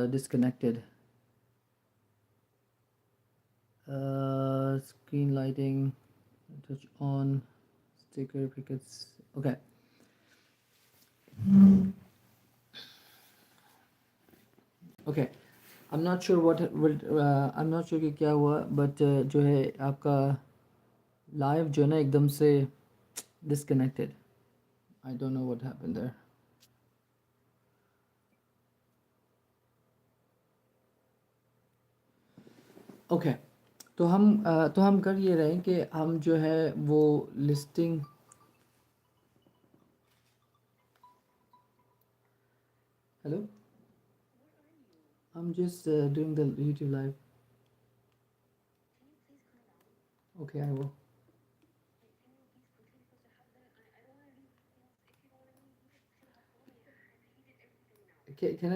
disconnected. Screen lighting, touch on, sticker pickets. Okay. Okay. I'm not sure I'm not sure कि क्या हुआ, but जो है आपका live जो है ना एकदम से disconnected. I don't know what happened there. Okay. तो हम कर ये रहे हैं कि हम जो है वो listing hello I'm just doing the YouTube live. Okay, I will. Can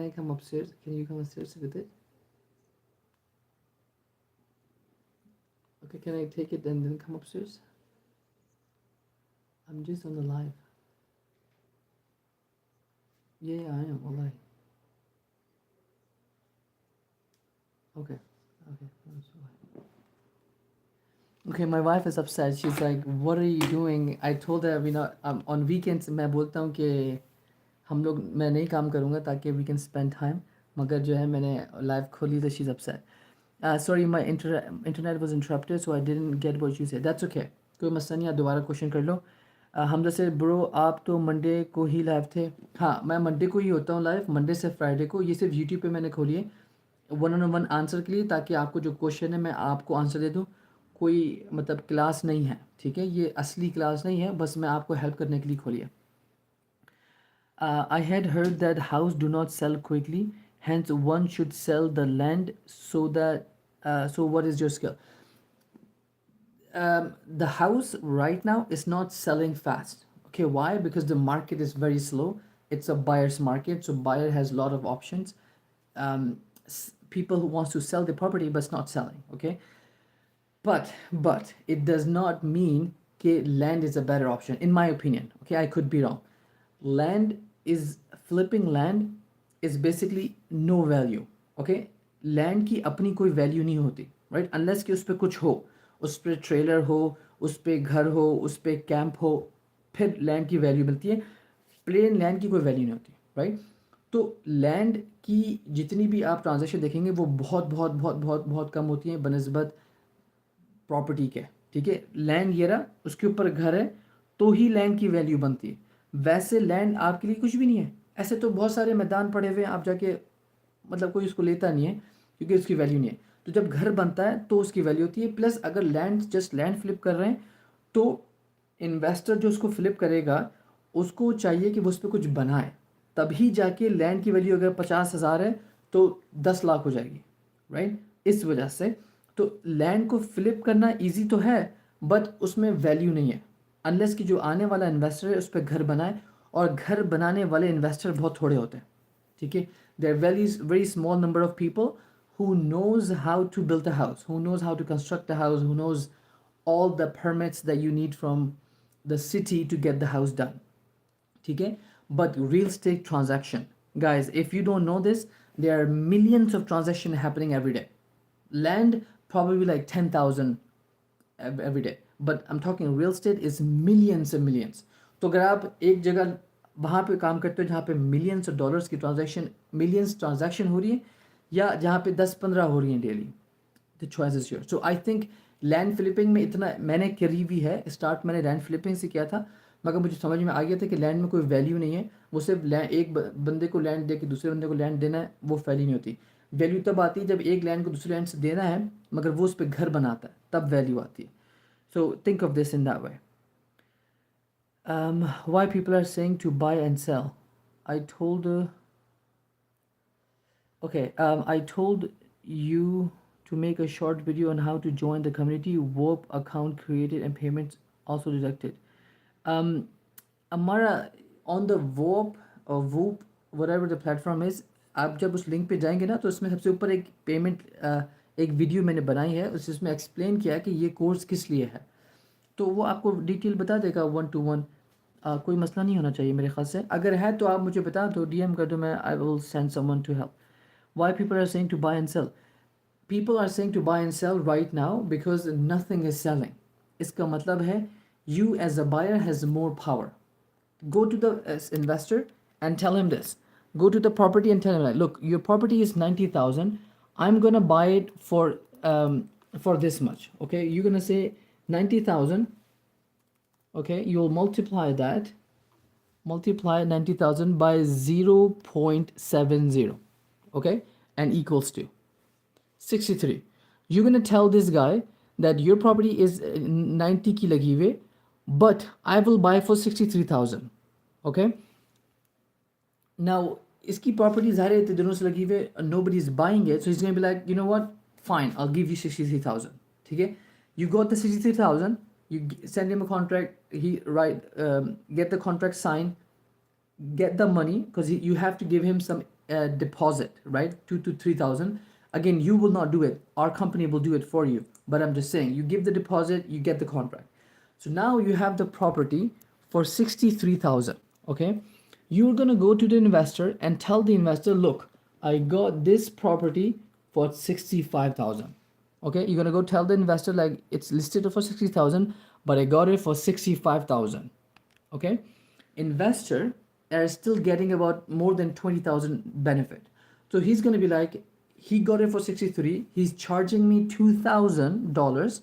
I come upstairs? Can you come upstairs with it? Okay, can I take it and then come upstairs? I'm just on the live. Yeah, I am. Wallahi. Okay. Okay. That's fine. Okay, my wife is upset. She's like, "What are you doing?" I told her we not on weekends. मैं बोलता हूँ कि हम लोग मैं नहीं काम करूँगा ताकि we can spend time. मगर जो है मैंने live खोली तो she's upset. Sorry, my internet was interrupted, so I didn't get what you said. That's okay. कोई मसला नहीं, आप दोबारा क्वेश्चन कर लो. हमजा से ब्रो आप तो मंडे को ही लाइव थे. हाँ, मैं मंडे को ही होता हूँ लाइव, मंडे से फ्राइडे को. ये सिर्फ यूट्यूब पे मैंने खोली है वन ऑन वन आंसर के लिए, ताकि आपको जो क्वेश्चन है मैं आपको आंसर दे दूँ. कोई मतलब क्लास नहीं है, ठीक है, ये असली क्लास नहीं है, बस मैं आपको हेल्प करने के लिए खोली है. I had heard that house do not sell quickly, hence one should sell the land so that so what is your skill? The house right now is not selling fast. Okay, why? Because the market is very slow. It's a buyer's market, so buyer has a lot of options. People who wants to sell the property but it's not selling. Okay, but it does not mean that land is a better option. In my opinion, okay, I could be wrong. Land is flipping land is basically no value. Okay, land की अपनी कोई value नहीं होती, right? Unless कि उस पर कुछ हो, उस पर ट्रेलर हो, उस पर घर हो, उस पर कैंप हो, फिर लैंड की वैल्यू मिलती है. प्लेन लैंड की कोई वैल्यू नहीं होती, राइट? तो लैंड की जितनी भी आप ट्रांजेक्शन देखेंगे वो बहुत बहुत बहुत बहुत बहुत कम होती हैं बनस्बत प्रॉपर्टी के. ठीक है, लैंड ये रहा, उसके ऊपर घर है, तो ही लैंड की वैल्यू बनती है. वैसे लैंड आपके लिए कुछ भी नहीं है. ऐसे तो बहुत सारे मैदान पड़े हुए हैं, आप जाके मतलब कोई उसको लेता नहीं है क्योंकि उसकी वैल्यू नहीं है. तो जब घर बनता है तो उसकी वैल्यू होती है. प्लस अगर लैंड जस्ट लैंड फ्लिप कर रहे हैं तो इन्वेस्टर जो उसको फ्लिप करेगा उसको चाहिए कि वो उस पर कुछ बनाए, तभी जाके लैंड की वैल्यू अगर 50,000 है तो 10 लाख हो जाएगी, राइट? इस वजह से तो लैंड को फ्लिप करना इजी तो है, बट उसमें वैल्यू नहीं है अनलेस कि जो आने वाला इन्वेस्टर है उस पर घर बनाए. और घर बनाने वाले इन्वेस्टर बहुत थोड़े होते हैं, ठीक है. There very small number of people who knows how to build a house, who knows how to construct a house, who knows all the permits that you need from the city to get the house done. ठीक है. But real estate transaction, guys, if you don't know this, there are millions of transaction happening every day. Land probably like 10,000 every day, but I'm talking real estate is millions and millions. तो अगर आप एक जगह वहाँ पे काम करते हो जहाँ पे मिलियंस ऑफ डॉलर्स की ट्रांजैक्शन मिलियंस ट्रांजैक्शन हो रही है, या जहाँ पे 10-15 हो रही हैं daily, the choice is your. So I think land flipping में इतना मैंने करी भी है. स्टार्ट मैंने लैंड फ्लिपिंग से किया था, मगर मुझे समझ में आ गया था कि लैंड में कोई वैल्यू नहीं है. वो सिर्फ एक बंदे को लैंड दे के दूसरे बंदे को लैंड देना है, वो वैल्यू नहीं होती. वैल्यू तब आती है जब एक लैंड को दूसरे लैंड से देना है मगर वो उस पर घर बनाता है, तब वैल्यू आती है. So think of this in that way. Why people are saying to buy and sell? I told Okay, I told you to make a short video on how to join the community. Warp account created and payments also deducted. हमारा on the Warp or Whoop whatever the platform is, आप जब उस link पे जाएंगे ना तो उसमें सबसे ऊपर एक पेमेंट एक वीडियो मैंने बनाई है, उसमें एक्सप्लेन किया है कि ये कोर्स किस लिए है. तो वो आपको डिटेल बता देगा 1 to 1. कोई मसला नहीं होना चाहिए मेरे ख्याल से. अगर है तो आप मुझे बताएं तो DM कर दो, मैं I will send someone to help. Why people are saying to buy and sell? People are saying to buy and sell right now because nothing is selling. इसका मतलब है you as a buyer has more power. Go to the investor and tell him this. Go to the property and tell him like, look, your property is 90,000. I'm gonna buy it for this much. Okay, you're gonna say 90,000. Okay, you'll multiply 90,000 by 0.70. Okay, and equals to 63. You're gonna tell this guy that your property is 90 ki lagi हुई, but I will buy for 63,000. Okay, now iski property ज़ाहिर है दोनों से लगी हुई, nobody is buying it, so he's gonna be like, you know what, fine, I'll give you 63,000. ठीक है, you got the 63,000, you send him a contract, he get the contract signed, get the money, because you have to give him some deposit, right? 2,000 to 3,000. Again, you will not do it, our company will do it for you, but I'm just saying, you give the deposit, you get the contract. So now you have the property for 63,000. Okay, you're gonna go to the investor and tell the investor, look, I got this property for 65,000. Okay, you're gonna go tell the investor like it's listed for 60,000, but I got it for 65,000. Okay, investor is still getting about more than 20,000 benefit. So he's gonna be like, he got it for 63, he's charging me $2,000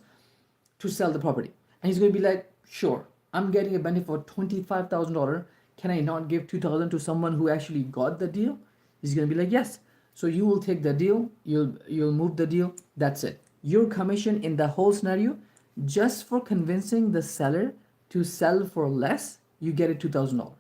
to sell the property, and he's gonna be like, sure, I'm getting a benefit for $25,000. Can I not give 2,000 to someone who actually got the deal? He's gonna be like, yes. So you will take the deal, you'll move the deal. That's it. Your commission in the whole scenario, just for convincing the seller to sell for less, you get it $2,000.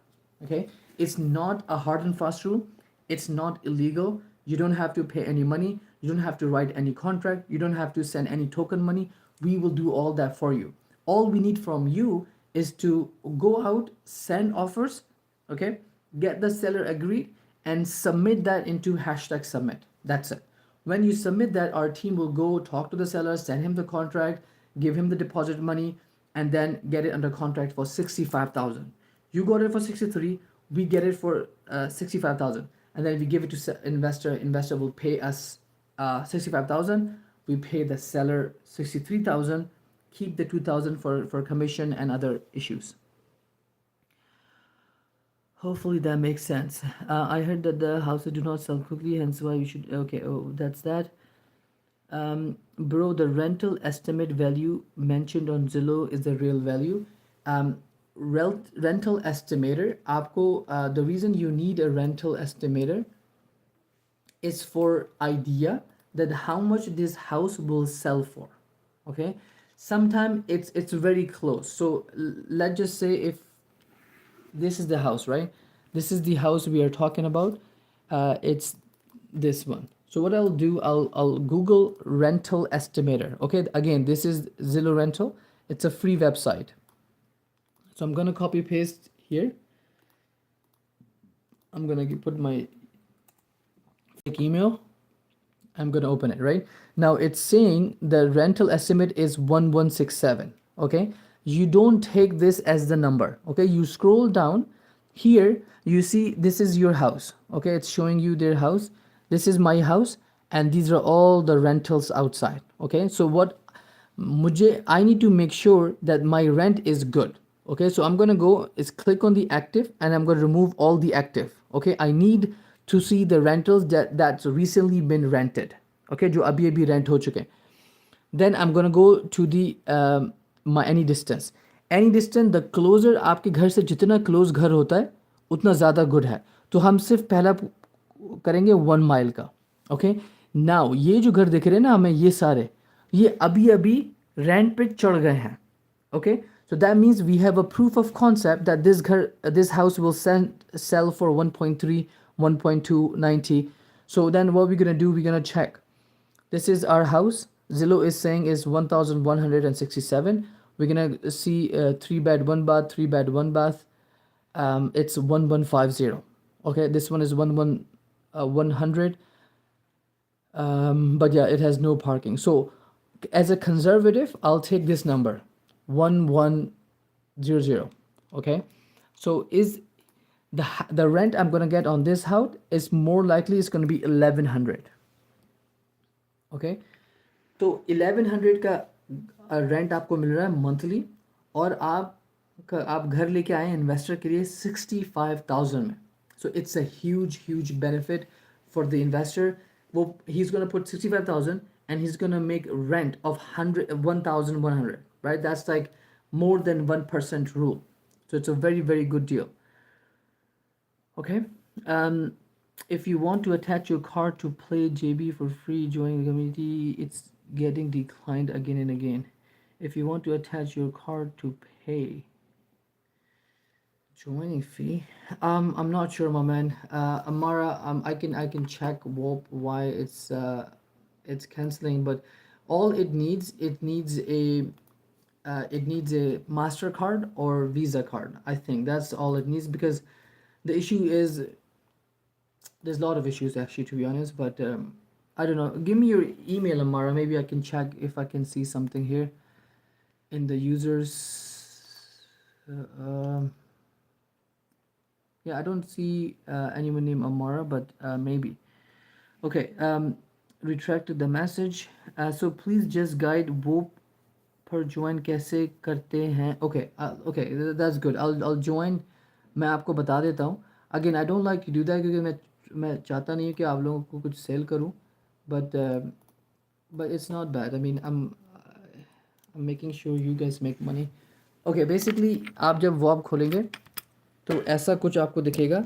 Okay, it's not a hard and fast rule. It's not illegal. You don't have to pay any money. You don't have to write any contract. You don't have to send any token money. We will do all that for you. All we need from you is to go out, send offers, okay, get the seller agreed, and submit that into #submit. That's it. When you submit that, our team will go talk to the seller, send him the contract, give him the deposit money, and then get it under contract for 65,000. You got it for 63, we get it for 65,000, and then we give it to investor. Investor will pay us 65,000. We pay the seller 63,000. Keep the 2,000 for commission and other issues. Hopefully that makes sense. I heard that the houses do not sell quickly, hence why you should. Okay, oh, that's that. Bro, the rental estimate value mentioned on Zillow is the real value. Rental estimator, aapko, the reason you need a rental estimator is for idea that how much this house will sell for. Okay, sometimes it's very close. So let's just say if this is the house, right? This is the house we are talking about. It's this one. So what I'll do, I'll Google rental estimator. Okay, again, this is Zillow Rental. It's a free website. So I'm gonna copy paste here. I'm gonna put my fake email. I'm gonna open it right now. It's saying the rental estimate is 1167. Okay, you don't take this as the number. Okay, you scroll down here, you see this is your house. Okay, it's showing you their house. This is my house, and these are all the rentals outside. Okay, so what I need to make sure that my rent is good. Okay, so I'm gonna go is click on the active, and I'm gonna remove all the active. Okay, I need to see the rentals that's recently been rented. Okay, जो अभी अभी rent हो चुके. Then I'm gonna go to the my any distance. Any distance, the closer आपके घर से जितना close घर होता है उतना ज़्यादा good है. तो हम सिर्फ पहला करेंगे 1 mile का. Okay, now ये जो घर दिख रहे हैं ना हमें ये सारे ये अभी अभी rent पे चढ़ गए हैं. Okay, so that means we have a proof of concept that this house will sell for 1.3, 1.290. So then what we're gonna do, we're gonna check. This is our house. Zillow is saying is 1,167. We're gonna see 3 bed 1 bath, 3 bed 1 bath. It's 1150. Okay, this one is 100. But yeah, it has no parking. So as a conservative, I'll take this number 1100. Okay, So is the rent I'm gonna get on this house is more likely it's gonna be 1100. Okay, तो 1100 का rent आपको मिल रहा है monthly, और आप घर लेके आए इन्वेस्टर के लिए 65,000 में. So it's a huge huge benefit for the investor. वो ही is gonna put 65,000 and he's gonna make rent of 1,100, right? That's like more than 1% rule. So it's a very, very good deal. Okay. Um, if you want to attach your card to play JB for free, join the community. It's getting declined again and again. If you want to attach your card to pay joining fee, I'm not sure, my man. Amara, I can check why it's canceling, but all it needs a MasterCard or Visa card. I think that's all it needs, because the issue is there's a lot of issues actually, to be honest, but I don't know. Give me your email, Amara. Maybe I can check if I can see something here in the users. Yeah, I don't see anyone named Amara, but maybe. Okay, retracted the message. So please just guide वो पर join कैसे करते हैं. Okay, okay, that's good. I'll join. मैं आपको बता देता हूँ. Again, I don't like to do that क्योंकि मैं चाहता नहीं हूँ कि आप लोगों को कुछ सेल करूँ, but it's not bad. I mean, I'm making sure you guys make money. Okay, basically आप जब वो आप खोलेंगे तो ऐसा कुछ आपको दिखेगा.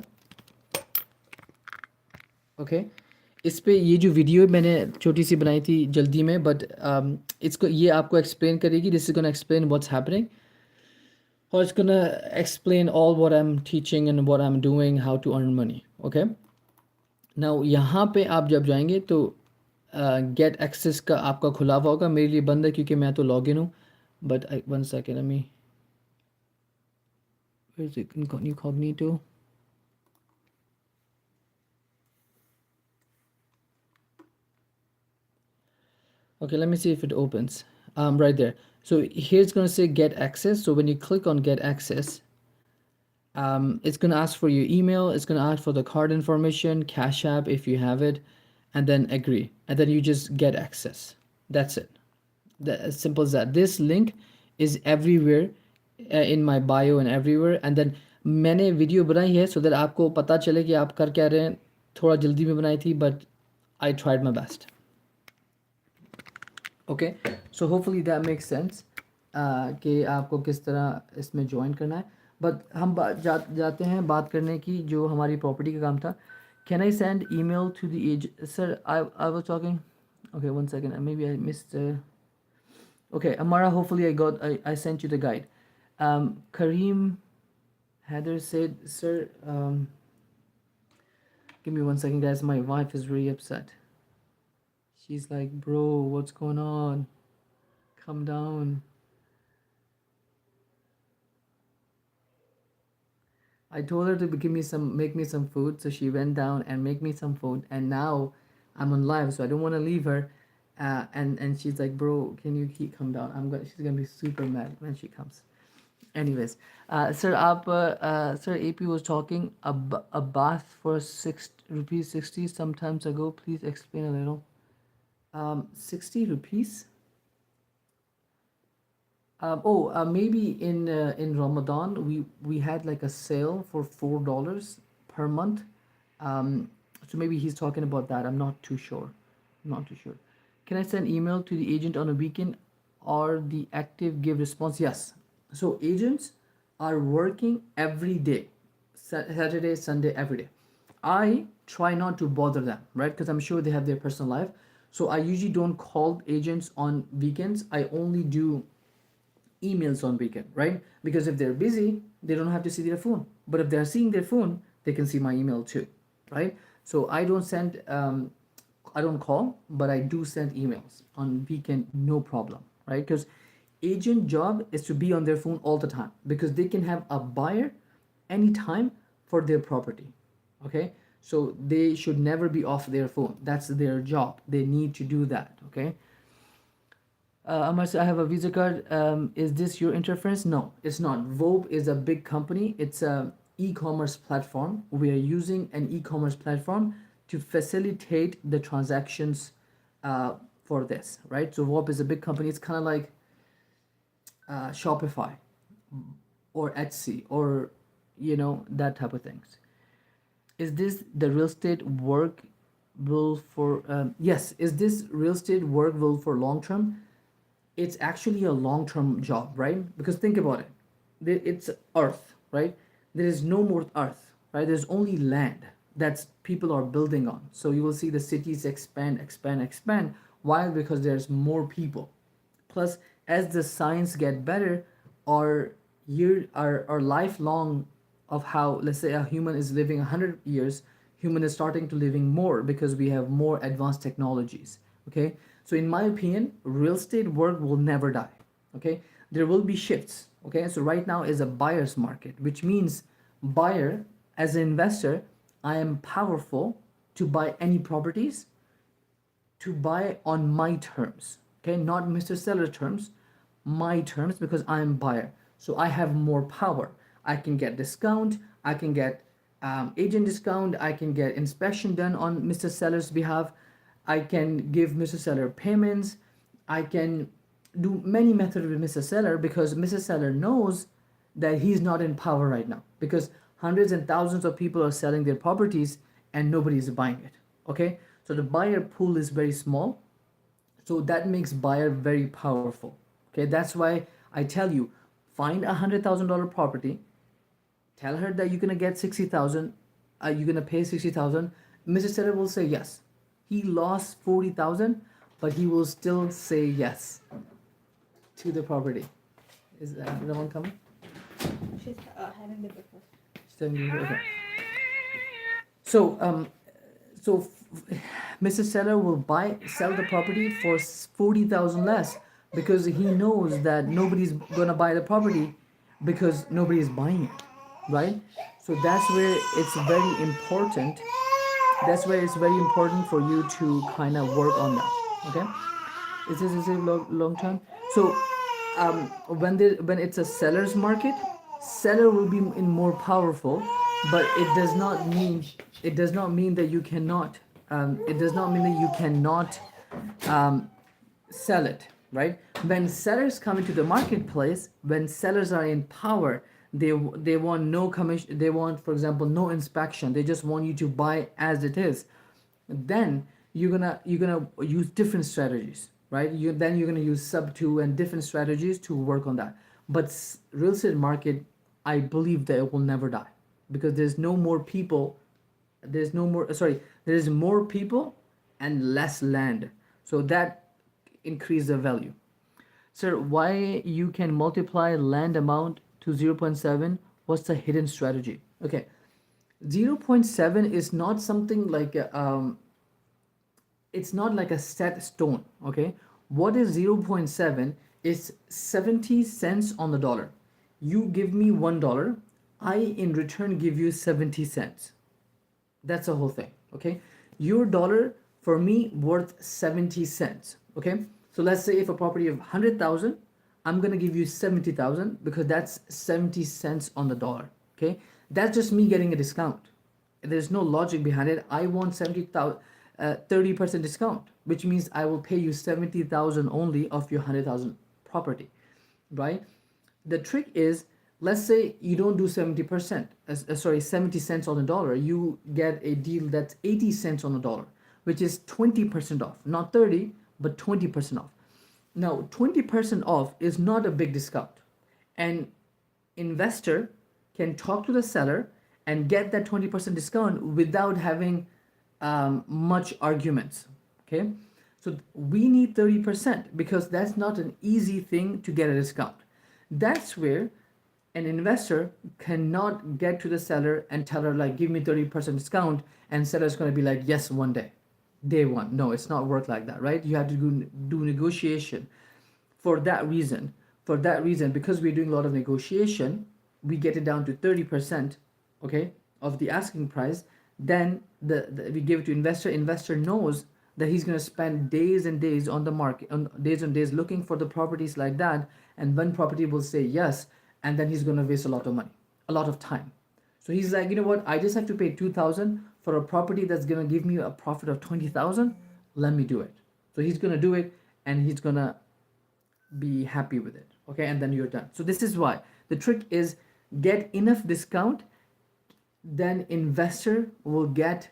ओके, इस पे ये जो वीडियो मैंने छोटी सी बनाई थी जल्दी में, बट इसको ये आपको एक्सप्लेन करेगी. This is gonna explain what's happening, और it's gonna explain all what I am teaching and what I am doing, how to earn money. Okay, now यहाँ पे आप जब जाएंगे तो गेट एक्सेस का आपका खुला हुआ होगा. मेरे लिए बंद है क्योंकि मैं तो लॉग इन हूँ, but one second, let me, where is it, incognito. Okay, let me see if it opens. Right there. So here it's going to say get access. So when you click on get access, it's going to ask for your email. It's going to ask for the card information, Cash App if you have it, and then agree. And then you just get access. That's it. As simple as that. This link is everywhere in my bio and everywhere. And then मैंने video बनाई है so that आपको पता चले कि आप कर क्या रहे हैं. थोड़ा जल्दी में बनाई थी, but I tried my best. Okay, so hopefully that makes sense कि आपको किस तरह इसमें ज्वाइन करना है. बट हम जाते हैं बात करने की जो हमारी प्रॉपर्टी का काम था. Can I send email to the age sir, I was talking. Okay, one second, maybe I missed. Okay, Amara, hopefully I sent you the guide. Kareem Heather said, sir, give me 1 second, guys. My wife is really upset. She's like, bro, what's going on? Come down. I told her to make me some food, so she went down and make me some food, and now I'm on live, so I don't want to leave her. And she's like, bro, can you come down? She's gonna be super mad when she comes. Anyways, sir, sir, AP was talking a bath for rupees 60 sometimes ago. Please explain a little. 60 rupees. Maybe in Ramadan we had like a sale for $4 per month. So maybe he's talking about that. I'm not too sure. Not too sure. Can I send email to the agent on a weekend or the active give response? Yes. So agents are working every day, Saturday, Sunday, every day. I try not to bother them, right? Because I'm sure they have their personal life. So I usually don't call agents on weekends. I only do emails on weekend, right? Because if they're busy, they don't have to see their phone. But if they're seeing their phone, they can see my email too, right? So I don't call, but I do send emails on weekend, no problem, right? Because agent job is to be on their phone all the time because they can have a buyer anytime for their property, okay? So they should never be off their phone. That's their job. They need to do that, okay? Amar, I have a Visa card. Is this your interference? No, it's not. Vobe is a big company. It's a e-commerce platform. We are using an e-commerce platform to facilitate the transactions for this, right? So Vobe is a big company. It's kind of like Shopify or Etsy or that type of things. Is this the real estate work will for yes, is this real estate work will for long term? It's actually a long term job, right? Because think about it. It's earth, right? There is no more earth, right? There's only land that's people are building on. So you will see the cities expand, expand, expand. Why? Because there's more people. Plus, as the science get better, our lifelong of how, let's say, a human is living 100 years, human is starting to living more because we have more advanced technologies. Okay, so in my opinion, real estate work will never die. Okay, there will be shifts. Okay, so right now is a buyer's market, which means buyer, as an investor, I am powerful to buy any properties, to buy on my terms. Okay, not Mr. Seller terms, my terms, because I'm buyer. So I have more power. I can get discount. I can get agent discount. I can get inspection done on Mr. Seller's behalf. I can give Mr. Seller payments. I can do many methods with Mr. Seller because Mr. Seller knows that he's not in power right now because hundreds and thousands of people are selling their properties and nobody is buying it. Okay, so the buyer pool is very small, so that makes buyer very powerful. Okay, that's why I tell you, find $100,000 property, tell her that you're gonna get 60,000, you're gonna pay 60,000. Mr. Seller will say yes. He lost 40,000, but he will still say yes to the property. Is that the one coming? She's having the breakfast. Okay. So Mr. Seller will sell the property for 40,000 less because he knows that nobody's gonna buy the property because nobody is buying it, right? So that's where it's very important. That's where it's very important for you to kind of work on that. Okay, is it long term? So when it's a seller's market, seller will be in more powerful, but it does not mean that you cannot it does not mean that you cannot sell it, right? When sellers come into the marketplace, when sellers are in power, they want no commission, they want, for example, no inspection, they just want you to buy as it is. Then you're gonna use different strategies, right? You're gonna use sub two and different strategies to work on that. But real estate market, I believe that it will never die because there's no more people, there's no more sorry there is more people and less land, so that increase the value. Sir, why you can multiply land amount to 0.7? What's the hidden strategy? Okay, 0.7 is not something like it's not like a set stone. Okay, what is 0.7 is 70 cents on the dollar. You give me $1, I in return give you 70 cents. That's the whole thing. Okay, your dollar for me worth 70 cents. Okay, so let's say if a property of 100,000, I'm gonna give you 70,000 because that's 70 cents on the dollar. Okay, that's just me getting a discount. There's no logic behind it. I want 70,000 30% discount, which means I will pay you 70,000 only of your 100,000 property, right? The trick is, let's say you don't do 70%, sorry, 70 cents on the dollar. You get a deal that's 80 cents on the dollar, which is 20% off, not 30, but 20% off. Now, 20% off is not a big discount. And investor can talk to the seller and get that 20% discount without having much arguments. Okay, so we need 30% because that's not an easy thing to get a discount. That's where an investor cannot get to the seller and tell her like, give me 30% discount, and seller's going to be like, yes, one day one. No, it's not work like that, right? You have to do negotiation. For that reason, because we're doing a lot of negotiation, we get it down to 30%, okay, of the asking price. Then we give it to investor. Investor knows that he's going to spend days and days on the market, on days and days looking for the properties like that, and one property will say yes, and then he's going to waste a lot of money, a lot of time. So he's like, you know what, I just have to pay 2,000 for a property that's going to give me a profit of 20,000. Let me do it. So he's going to do it, and he's going to be happy with it. Okay, and then you're done. So this is why the trick is get enough discount, then investor will get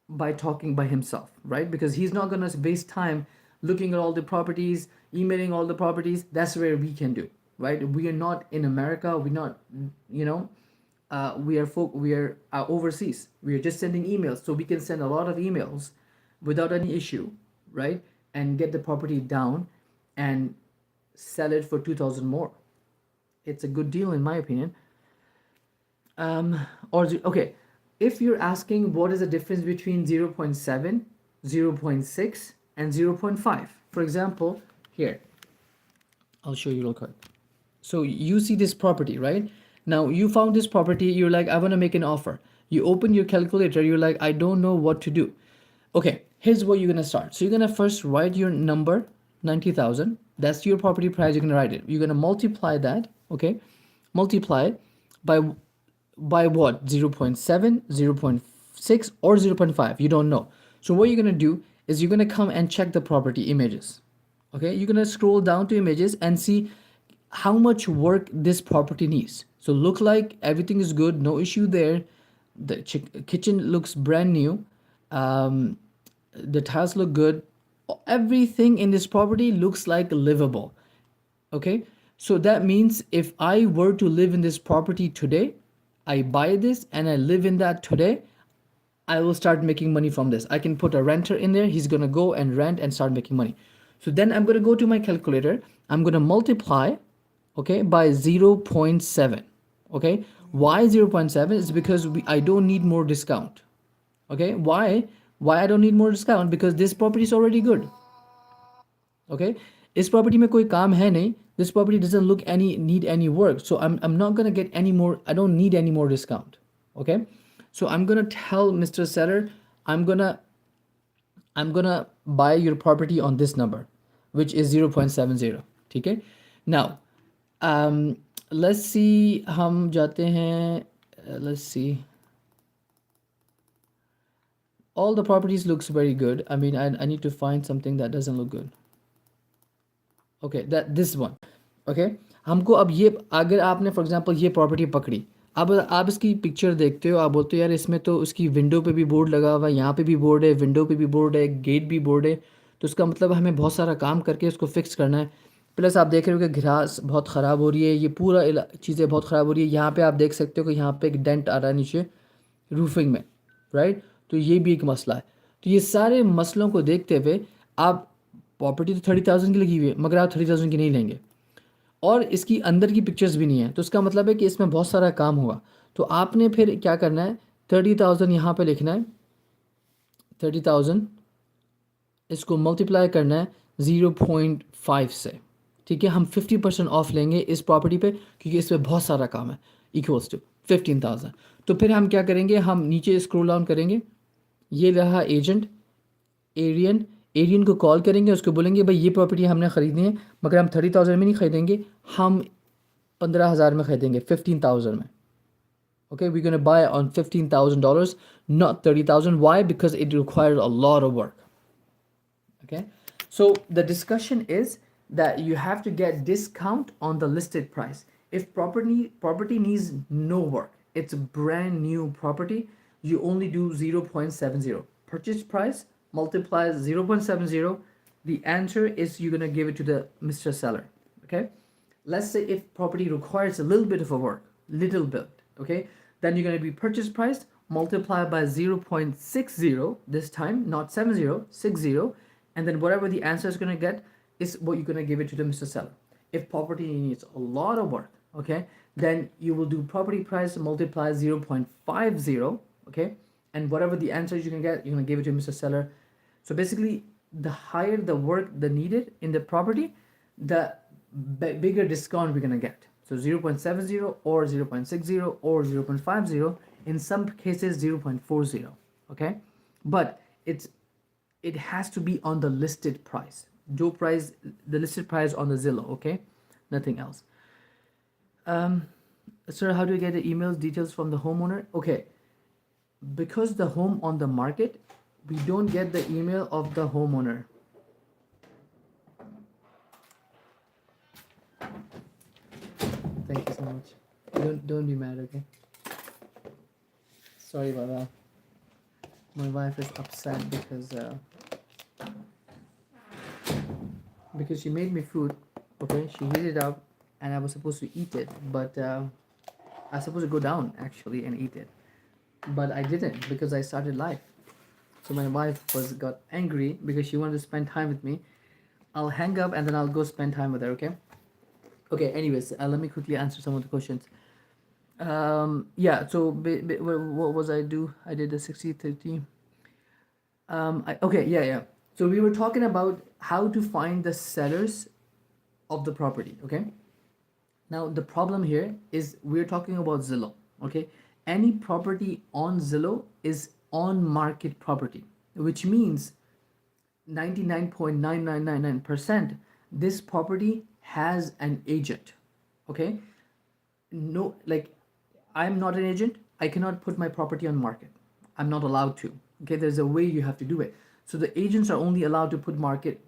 by talking by himself, right? Because he's not going to waste time looking at all the properties, emailing all the properties. That's where we can do, right? We are not in America. We're not, you know, we are overseas. We are just sending emails, so we can send a lot of emails without any issue, right? And get the property down and sell it for 2,000 more. It's a good deal in my opinion. Okay, if you're asking what is the difference between 0.7, 0.6, and 0.5, for example, here, I'll show you real quick. So you see this property, right? Now you found this property, you're like, I want to make an offer. You open your calculator, you're like, I don't know what to do. Okay, here's what you're gonna start. So you're gonna first write your number, 90,000. That's your property price. You're gonna write it. You're gonna multiply that. Okay, multiply it by what? 0.7, 0.6, or 0.5. You don't know. So what you're gonna do is you're gonna come and check the property images. Okay, you're gonna scroll down to images and see how much work this property needs. So look like everything is good, no issue there. The kitchen looks brand new. The tiles look good. Everything in this property looks like livable. Okay, so that means if I were to live in this property today, I buy this and I live in that today, I will start making money from this. I can put a renter in there. He's gonna go and rent and start making money. So then I'm gonna go to my calculator. I'm gonna multiply, okay, by 0.7. Okay, why 0.7? Is because I don't need more discount. Okay, why I don't need more discount? Because this property is already good. Okay, इस property में कोई काम है नहीं. This property doesn't need any work, so I'm not gonna get any more. I don't need any more discount. Okay, so I'm gonna tell Mr. Seller, I'm gonna buy your property on this number, which is 0.70. ठीक है? Now, let's see. हम जाते हैं. Let's see. All the properties looks very good. I mean, I need to find something that doesn't look good. Okay, this one. Okay, हमको अब ये, अगर आपने फॉर एग्जांपल ये प्रॉपर्टी पकड़ी, अब आप इसकी पिक्चर देखते हो, आप बोलते हो यार इसमें तो उसकी विंडो पे भी बोर्ड लगा हुआ है, यहाँ पे भी बोर्ड है, विंडो पे भी बोर्ड है, गेट भी बोर्ड है, तो उसका मतलब हमें बहुत सारा काम करके उसको फिक्स करना है. प्लस आप देख रहे हो कि घास बहुत ख़राब हो रही है, ये पूरा चीज़ें बहुत ख़राब हो रही है. यहाँ पे आप देख सकते हो कि यहाँ पे एक डेंट आ रहा है नीचे रूफिंग में, राइट? तो ये भी एक मसला है. तो ये सारे मसलों को देखते हुए आप, प्रॉपर्टी तो 30,000 की लगी हुई है, मगर आप 30,000 की नहीं लेंगे, और इसकी अंदर की पिक्चर्स भी नहीं है, तो इसका मतलब है कि इसमें बहुत सारा काम होगा. तो आपने फिर क्या करना है, 30,000 यहाँ पे लिखना है, 30,000 इसको मल्टीप्लाई करना है 0.5 से. ठीक है, हम 50% ऑफ लेंगे इस प्रॉपर्टी पे, क्योंकि इस पर बहुत सारा काम है, इक्वल्स टू 15,000. तो फिर हम क्या करेंगे, हम नीचे स्क्रॉल डाउन करेंगे, ये रहा एजेंट, एरियन को कॉल करेंगे, उसको बोलेंगे भाई ये प्रॉपर्टी हमने ख़रीदनी है, मगर हम 30,000 में नहीं ख़रीदेंगे, हम 15,000 में ख़रीदेंगे, 15,000 में. Okay, we're going to buy on $15,000, not 30,000. Why? Because it requires a lot of work. Okay, so the discussion is that you have to get discount on the listed price. If property needs no work, it's a brand new property, you only do 0.70. Purchase price multiplies 0.70. The answer is you're gonna give it to the Mr. Seller. Okay, let's say if property requires a little bit of a work, little bit, okay, then you're gonna be purchase price multiplied by 0.60 this time, not 70, 60, and then whatever the answer is gonna get is what you're gonna give it to the Mr. Seller. If property needs a lot of work, okay, then you will do property price multiply 0.50, okay, and whatever the answer you're gonna get, you're gonna give it to Mr. Seller. So basically, the higher the work the needed in the property, the bigger discount we're gonna get. So 0.70 or 0.60 or 0.50, in some cases 0.40, okay, but it's it has to be on the listed price. Joe price, the listed price on the Zillow, okay? Nothing else. Sir, how do you get the emails details from the homeowner? Okay, because the home on the market, we don't get the email of the homeowner. Thank you so much. Don't be mad, okay? Sorry about that. My wife is upset because she made me food. Okay, she heated it up, and I was supposed to eat it, but I was supposed to go down actually and eat it, but I didn't because I started live. So my wife got angry because she wanted to spend time with me. I'll hang up and then I'll go spend time with her. Okay. Okay. Anyways, let me quickly answer some of the questions. Yeah. So what was I do? I did the 60-30. Okay. Yeah. Yeah. So we were talking about how to find the sellers of the property. Okay. Now the problem here is we're talking about Zillow. Okay. Any property on Zillow is on market property, which means 99.9999% this property has an agent. Okay. No, like, I'm not an agent. I cannot put my property on market. I'm not allowed to. Okay, there's a way you have to do it. So the agents are only allowed to put market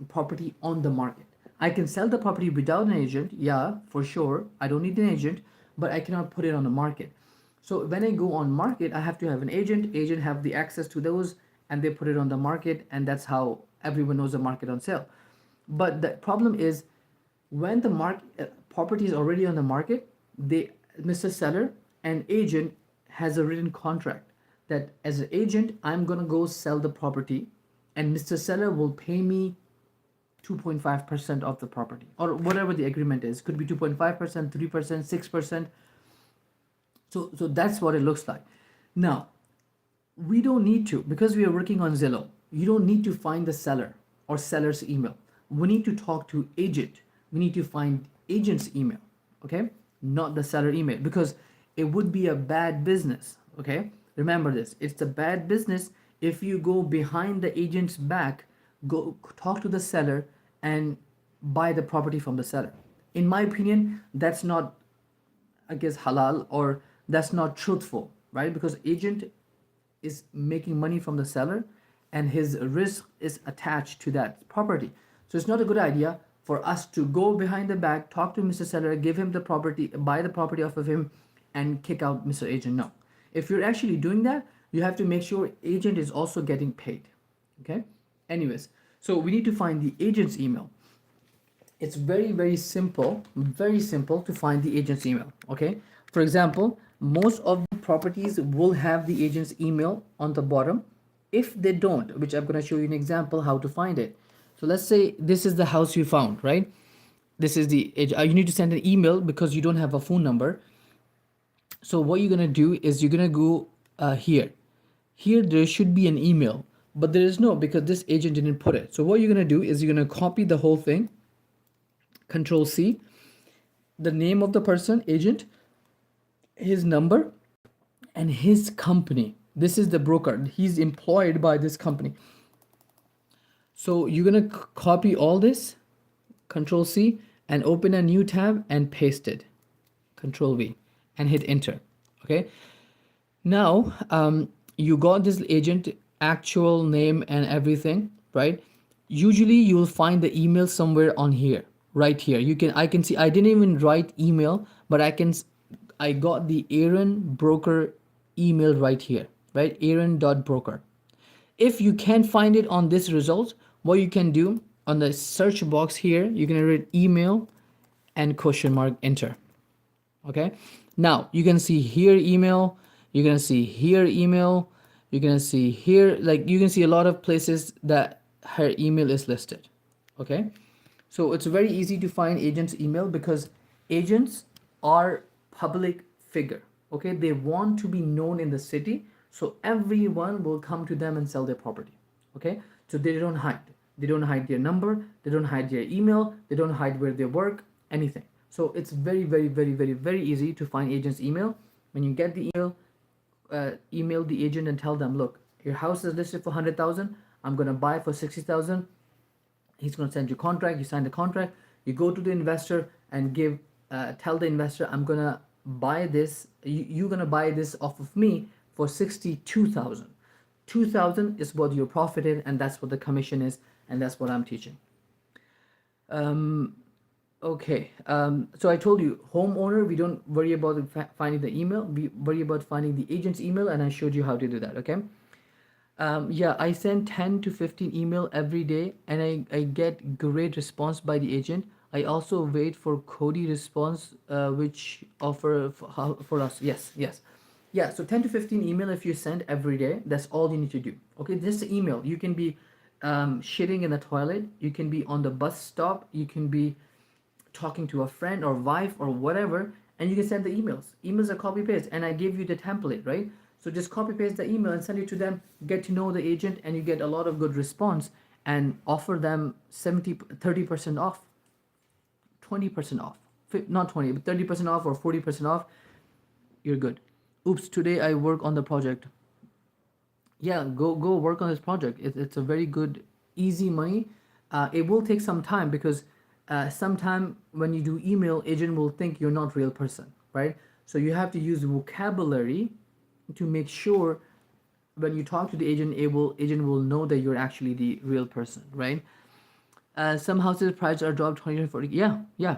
property on the market. I can sell the property without an agent, yeah, for sure. I don't need an agent, but I cannot put it on the market. So when I go on market, I have to have an agent. Agent have the access to those, and they put it on the market, and that's how everyone knows the market on sale. But the problem is when the property is already on the market, Mr. Seller and agent has a written contract that as an agent I'm gonna go sell the property, and Mr. Seller will pay me 2.5% of the property, or whatever the agreement is. Could be 2.5%, 3%, 6%. So that's what it looks like. Now we don't need to, because we are working on Zillow. You don't need to find the seller or seller's email. We need to talk to agent. We need to find agent's email, okay? Not the seller email, because it would be a bad business, okay? Remember this, it's a bad business if you go behind the agent's back, go talk to the seller and buy the property from the seller. In my opinion, that's not, I guess, halal, or that's not truthful, right? Because agent is making money from the seller and his risk is attached to that property. So it's not a good idea for us to go behind the back, talk to Mr. Seller, give him the property, buy the property off of him, and kick out Mr. Agent. No. If you're actually doing that, you have to make sure agent is also getting paid. Okay? Anyways, so we need to find the agent's email. It's very simple to find the agent's email. Okay? For example, most of the properties will have the agent's email on the bottom. If they don't, which I'm going to show you an example how to find it. So let's say this is the house you found, right? This is the you need to send an email because you don't have a phone number. So what you're going to do is you're going to go here. Here there should be an email, but there is no, because this agent didn't put it. So what you're going to do is you're going to copy the whole thing, Control C, the name of the person, agent, his number, and his company. This is the broker. He's employed by this company. So you're going to copy all this, Control C, and open a new tab and paste it, Control V, and hit enter. Okay. Now you got this agent actual name and everything, right? Usually you'll find the email somewhere on here, right here. I can see, I didn't even write email, but I got the Aaron broker email right here, right? Aaron.broker. If you can't find it on this result, what you can do on the search box here, you can write email and question mark enter. Okay. Now you can see here email, you're gonna see here email, you're gonna see here, like you can see a lot of places that her email is listed. Okay. So it's very easy to find agent's email because agents are public figure. Okay. They want to be known in the city. So everyone will come to them and sell their property. Okay. So they don't hide. They don't hide their number. They don't hide their email. They don't hide where they work, anything. So it's very easy to find agent's email. When you get the email, email the agent and tell them, look, your house is listed for 100,000. I'm gonna buy for 60,000. He's gonna send you contract. You sign the contract. You go to the investor and tell the investor, I'm gonna buy this. You're gonna buy this off of me for 62,000. 2,000 is what your profit is, and that's what the commission is, and that's what I'm teaching. Okay, so I told you, homeowner, we don't worry about finding the email. We worry about finding the agent's email, and I showed you how to do that. Okay. Yeah, I send 10 to 15 email every day, and I get great response by the agent. I also wait for Cody response, which offer for us. Yes, yes. Yeah, so 10 to 15 email if you send every day, that's all you need to do. Okay, just the email. You can be shitting in the toilet, you can be on the bus stop, you can be talking to a friend or wife or whatever, and you can send the emails. Emails are copy paste, and I gave you the template, right? So just copy paste the email and send it to them, get to know the agent, and you get a lot of good response, and offer them 30% off, 20% off, not 20 but 30% off or 40% off. You're good. Oops, today I work on the project. Yeah, go work on this project. It's a very good, easy money. It will take some time because sometime when you do email, agent will think you're not real person, right? So you have to use vocabulary to make sure when you talk to the agent, agent will know that you're actually the real person, right? Some houses prices are dropped 20 to 40. Yeah, yeah.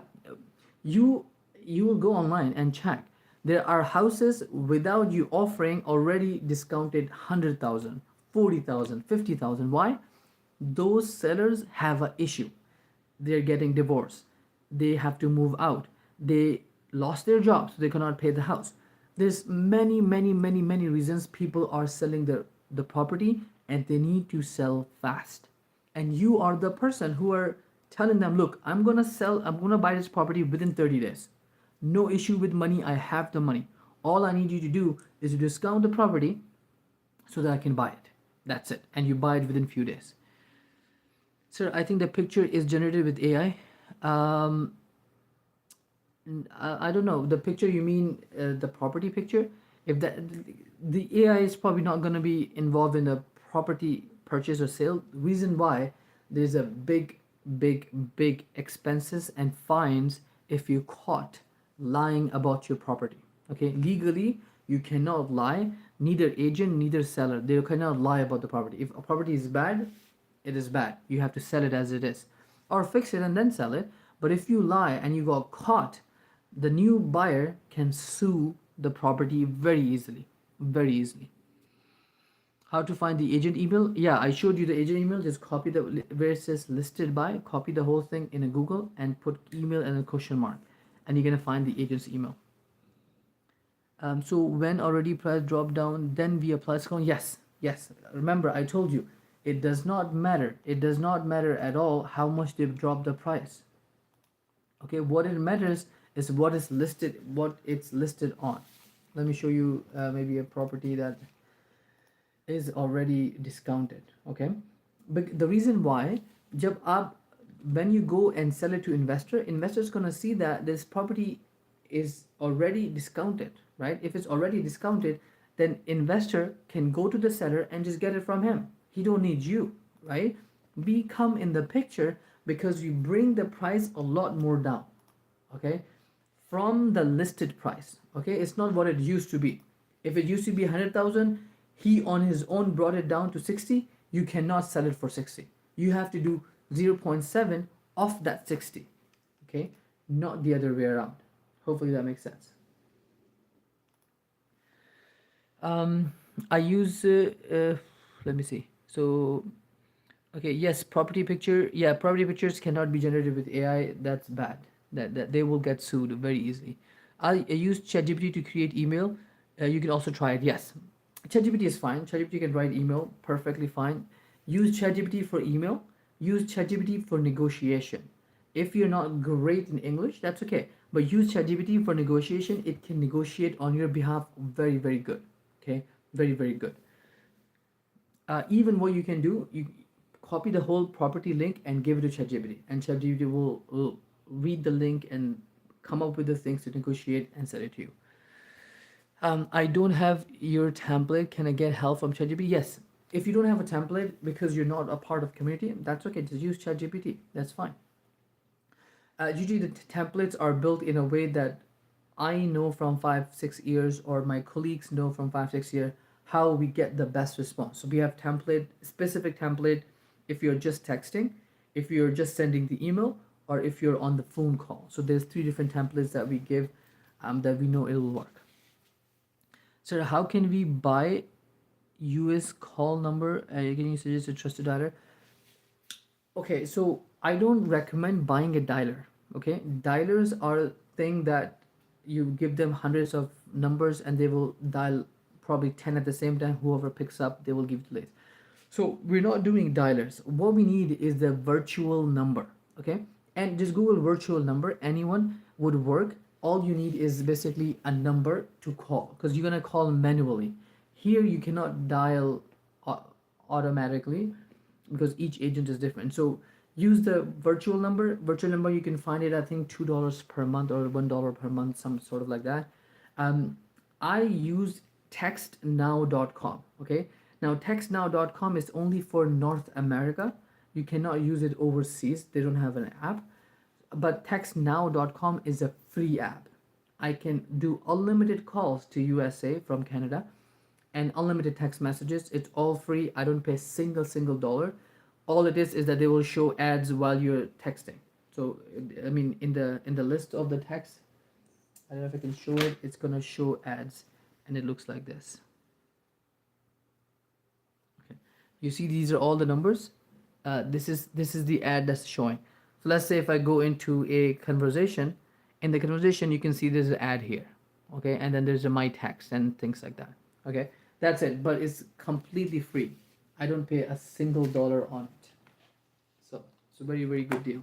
You you will go online and check. There are houses without you offering already discounted 100,000, 40,000, 50,000. Why? Those sellers have an issue. They're getting divorced. They have to move out. They lost their jobs. So they cannot pay the house. There's many reasons people are selling the property, and they need to sell fast. And you are the person who are telling them, look, I'm gonna buy this property within 30 days. No issue with money, I have the money. All I need you to do is to discount the property so that I can buy it. That's it. And you buy it within few days. Sir, I think the picture is generated with AI. Um, I don't know. The picture you mean the property picture? If that the AI is probably not going to be involved in the property purchase or sale. Reason why, there's a big expenses and fines if you caught lying about your property. Okay, legally you cannot lie. Neither agent, neither seller, they cannot lie about the property. If a property is bad, it is bad. You have to sell it as it is, or fix it and then sell it. But if you lie and you got caught, the new buyer can sue the property very easily, very easily. How to find the agent email? Yeah, I showed you the agent email. Just copy where it says listed by, copy the whole thing in a Google and put email and a question mark, and you're gonna find the agent's email. So when already price drop down, then we apply discount. Yes, yes. Remember, I told you, it does not matter. It does not matter at all how much they've dropped the price. Okay, what it matters is what it's listed on. Let me show you maybe a property that is already discounted. Okay, but the reason why, when you go and sell it to investor's gonna see that this property is already discounted, right? If it's already discounted, then investor can go to the seller and just get it from him. He don't need you, right? We come in the picture because you bring the price a lot more down, okay, from the listed price. Okay, it's not what it used to be. If it used to be 100,000, he on his own brought it down to 60. You cannot sell it for 60. You have to do 0.7 off that 60. Okay, not the other way around. Hopefully that makes sense. I use let me see. So okay, yes, property picture. Yeah, property pictures cannot be generated with AI. That's bad. That they will get sued very easily. I use ChatGPT to create email. You can also try it. Yes, ChatGPT is fine. ChatGPT can write email perfectly fine. Use ChatGPT for email. Use ChatGPT for negotiation. If you're not great in English, that's okay. But use ChatGPT for negotiation. It can negotiate on your behalf very good. Okay, very good. Even what you can do, you copy the whole property link and give it to ChatGPT, and ChatGPT will read the link and come up with the things to negotiate and send it to you. I don't have your template. Can I get help from ChatGPT? Yes. If you don't have a template because you're not a part of community, that's okay. Just use ChatGPT. That's fine. Usually the templates are built in a way that I know from 5 6 years, or my colleagues know from 5 6 years, how we get the best response. So we have template, specific template if you're just texting, if you're just sending the email, or if you're on the phone call. So there's 3 different templates that we give, that we know it'll work. So how can we buy US call number? Can you suggest a trusted dialer? Okay, so I don't recommend buying a dialer. Okay, dialers are a thing that you give them hundreds of numbers and they will dial probably 10 at the same time. Whoever picks up, they will give delays. So we're not doing dialers. What we need is the virtual number. Okay, and just Google virtual number. Anyone would work. All you need is basically a number to call, because you're gonna call manually. Here you cannot dial automatically because each agent is different. So use the virtual number. Virtual number, you can find it, I think, $2 per month or $1 per month, some sort of like that. I use textnow.com. Okay, now textnow.com is only for North America. You cannot use it overseas. They don't have an app. But textnow.com is a free app. I can do unlimited calls to USA from Canada and unlimited text messages. It's all free. I don't pay single dollar. All it is that they will show ads while you're texting. So I mean, in the list of the text, I don't know if I can show it. It's gonna show ads, and it looks like this. Okay, you see these are all the numbers. This is the ad that's showing. So let's say if I go into a conversation, in the conversation you can see there's an ad here, okay, and then there's a my text and things like that. Okay, that's it. But it's completely free. I don't pay a single dollar on it. So it's a very good deal.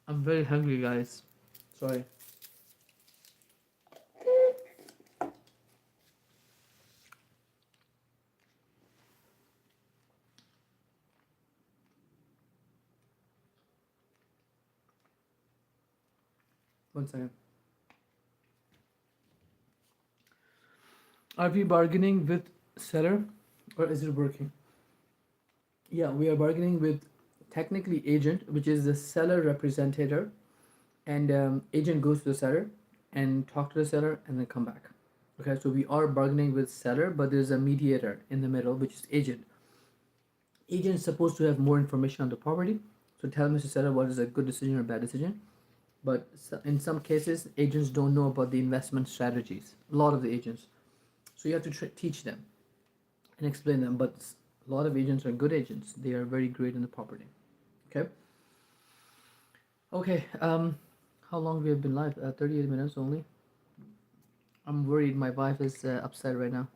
I'm very hungry, guys. Sorry. One second. Are we bargaining with seller, or is it working? Yeah, we are bargaining with technically agent, which is the seller representative, and agent goes to the seller and talk to the seller and then come back. Okay, so we are bargaining with seller, but there's a mediator in the middle, which is agent. Agent is supposed to have more information on the property, so tell Mr. Seller what is a good decision or bad decision. But in some cases, agents don't know about the investment strategies. A lot of the agents, so you have to teach them and explain them. But a lot of agents are good agents. They are very great in the property. Okay. Okay. How long we have been live? 38 minutes only. I'm worried. My wife is upset right now.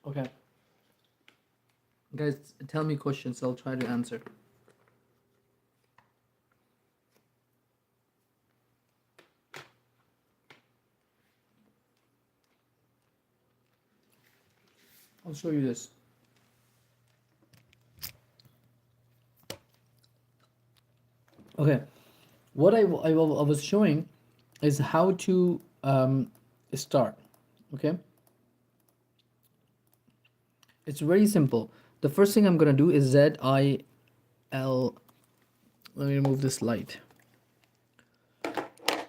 Okay. Guys, tell me questions. I'll try to answer. I'll show you this. Okay, what I was showing is how to start. Okay, it's very simple. The first thing I'm gonna do is ZIL. Let me remove this light.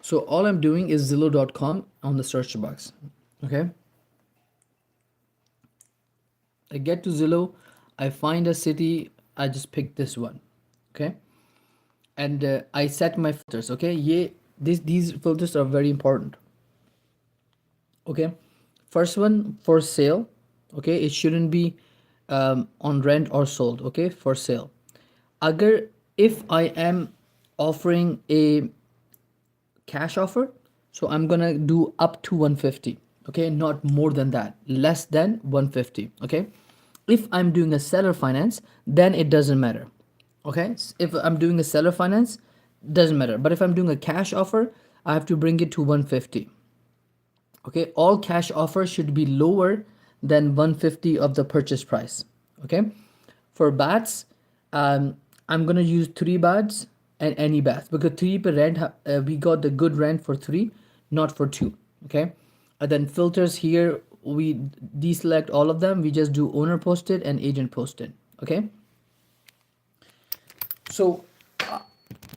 So all I'm doing is Zillow.com on the search box. Okay, I get to Zillow, I find a city, I just pick this one. Okay, and I set my filters. Okay, yeah, these filters are very important. Okay, first one, for sale. Okay, it shouldn't be on rent or sold. Okay, for sale. Agar, if I am offering a cash offer, so I'm gonna do up to 150. Okay, not more than that, less than 150. Okay, if I'm doing a seller finance, then it doesn't matter. Okay, if I'm doing a seller finance, doesn't matter. But if I'm doing a cash offer, I have to bring it to 150. Okay, all cash offers should be lower than 150 of the purchase price. Okay, for bats, I'm gonna use 3 bats and any bats because three per rent. We got the good rent for three, not for two. Okay, and then filters here we deselect all of them. We just do owner posted and agent posted. Okay, so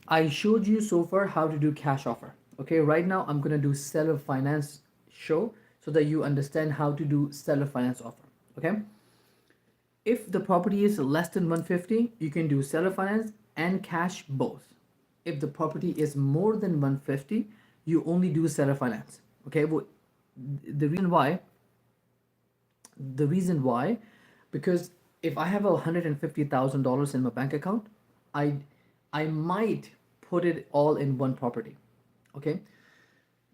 I showed you so far how to do cash offer. Okay, right now I'm gonna do seller finance show so that you understand how to do seller finance offer. Okay, if the property is less than 150, you can do seller finance and cash both. If the property is more than 150, you only do seller finance. Okay, well, the reason why, the reason why, because if I have $150,000 in my bank account, I I might put it all in one property. Okay,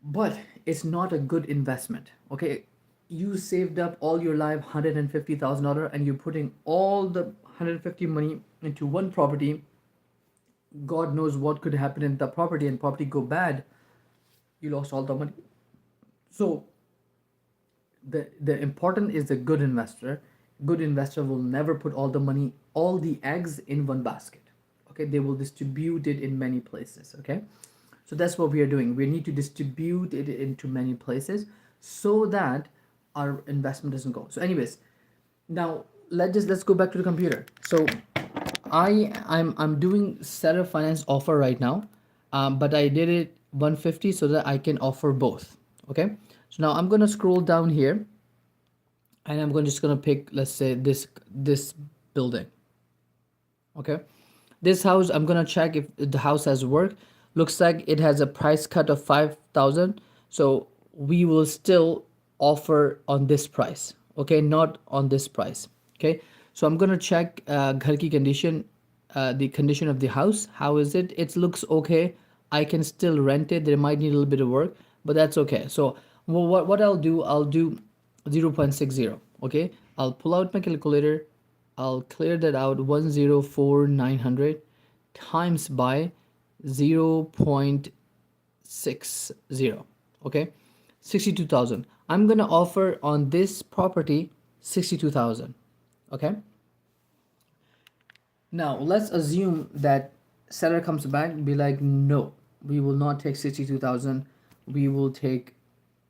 but it's not a good investment. Okay, you saved up all your life $150,000 and you're putting all the 150 money into one property. God knows what could happen in the property, and property go bad, you lost all the money. So the important is the good investor. Good investor will never put all the money, all the eggs in one basket. Okay, they will distribute it in many places. Okay, so that's what we are doing. We need to distribute it into many places so that our investment doesn't go. So anyways, now let's go back to the computer. So I'm doing seller finance offer right now, but I did it 150 so that I can offer both. Okay, so now I'm gonna scroll down here, and I'm just gonna pick, let's say, this building. Okay, this house, I'm gonna check if the house has work. Looks like it has a price cut of 5,000, so we will still offer on this price. Okay, not on this price. Okay, so I'm gonna check ghar ki condition, the condition of the house. How is it? It looks okay. I can still rent it. There might need a little bit of work, but that's okay. So what I'll do, I'll do 0.60. Okay, I'll pull out my calculator. I'll clear that out. 104,900 times by 0.60. Okay, 62,000. I'm gonna offer on this property 62,000. Okay, now let's assume that seller comes back and be like, no, we will not take 62,000. We will take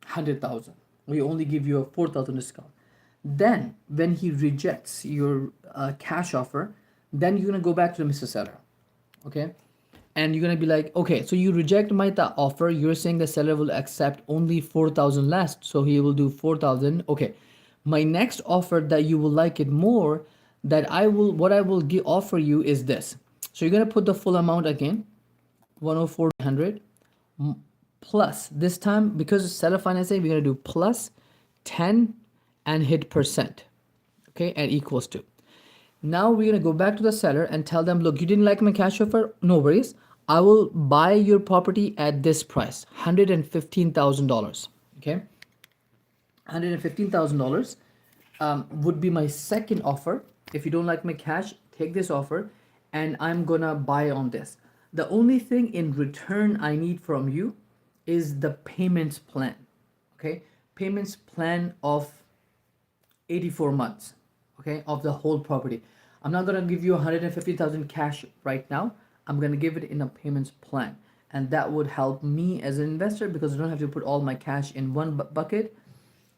100,000. We only give you a 4,000 discount. Then when he rejects your cash offer, then you're gonna go back to the Mr. Seller. Okay, and you're gonna be like, okay, so you reject my offer. You're saying the seller will accept only 4,000 less, so he will do 4,000. Okay, my next offer that you will like it more, that I will, what I will offer you is this. So you're gonna put the full amount again, 104,900 plus, this time because it's seller financing, we're gonna do plus 10 and hit percent. Okay, and equals to. Now we're gonna go back to the seller and tell them, look, you didn't like my cash offer, no worries. I will buy your property at this price, $115,000. Okay, $115,000 would be my second offer. If you don't like my cash, take this offer, and I'm gonna buy on this. The only thing in return I need from you is the payments plan. Okay, payments plan of 84 months. Okay, of the whole property. I'm not gonna give you 150,000 cash right now. I'm gonna give it in a payments plan, and that would help me as an investor because I don't have to put all my cash in one bucket,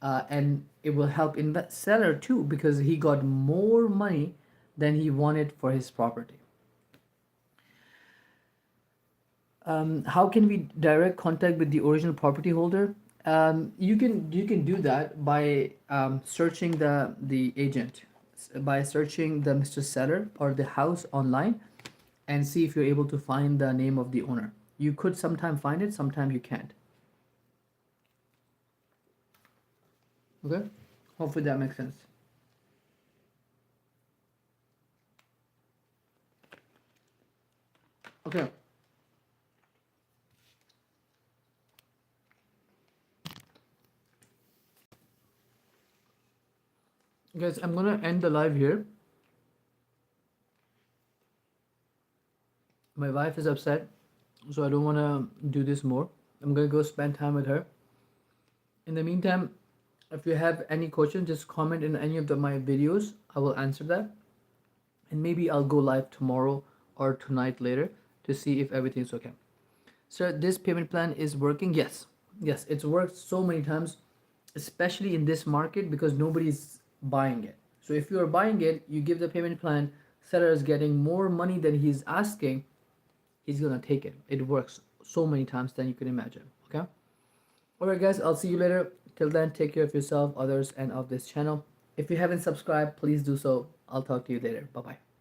and it will help seller too because he got more money than he wanted for his property. How can we direct contact with the original property holder? You can do that by searching the agent, by searching the Mr. Seller or the house online, and see if you're able to find the name of the owner. You could sometime find it, sometime you can't. Okay, hopefully that makes sense. Okay. Guys, I'm gonna end the live here. My wife is upset, so I don't want to do this more. I'm gonna go spend time with her. In the meantime, if you have any questions, just comment in any of my videos. I will answer that. And maybe I'll go live tomorrow or tonight later to see if everything's okay. So this payment plan is working. Yes, yes, it's worked so many times, especially in this market because nobody's buying it. So if you are buying it, you give the payment plan, seller is getting more money than he's asking, he's gonna take it. It works so many times than you can imagine. Okay. All right, guys, I'll see you later. Till then, take care of yourself, others, and of this channel. If you haven't subscribed, please do so. I'll talk to you later. Bye bye.